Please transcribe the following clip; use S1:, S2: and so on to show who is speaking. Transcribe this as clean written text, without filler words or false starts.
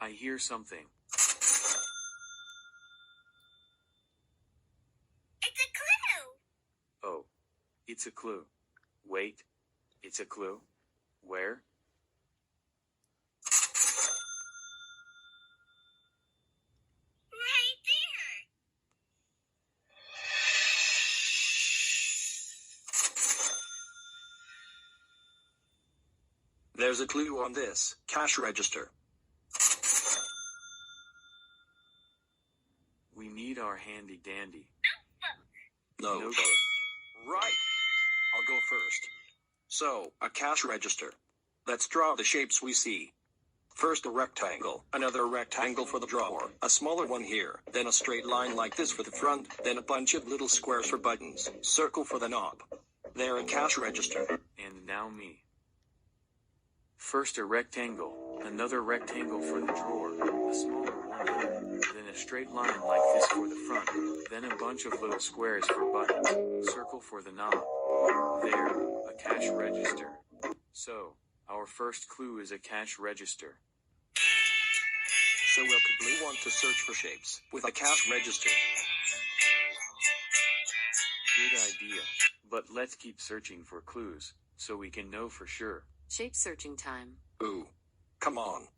S1: I hear something.
S2: It's a clue.
S1: Oh, it's a clue. Wait, it's a clue? Where?
S2: Right there.
S3: There's a clue on this cash register.
S1: We need our handy dandy.
S3: No.
S1: Notebook.
S3: Right. I'll go first. So, a cash register. Let's draw the shapes we see. First a rectangle, another rectangle for the drawer, a smaller one here, then a straight line like this for the front, then a bunch of little squares for buttons, circle for the knob. There a cash register.
S1: And now me. First a rectangle, another rectangle for the drawer, a smaller one here, then a straight line like this for the front, then a bunch of little squares for buttons, circle for the knob. There, a cash register. So, our first clue is a cash register.
S3: So we'll probably want to search for shapes with a cash register.
S1: Good idea. But let's keep searching for clues, so we can know for sure.
S4: Shape searching time.
S3: Ooh. Come on.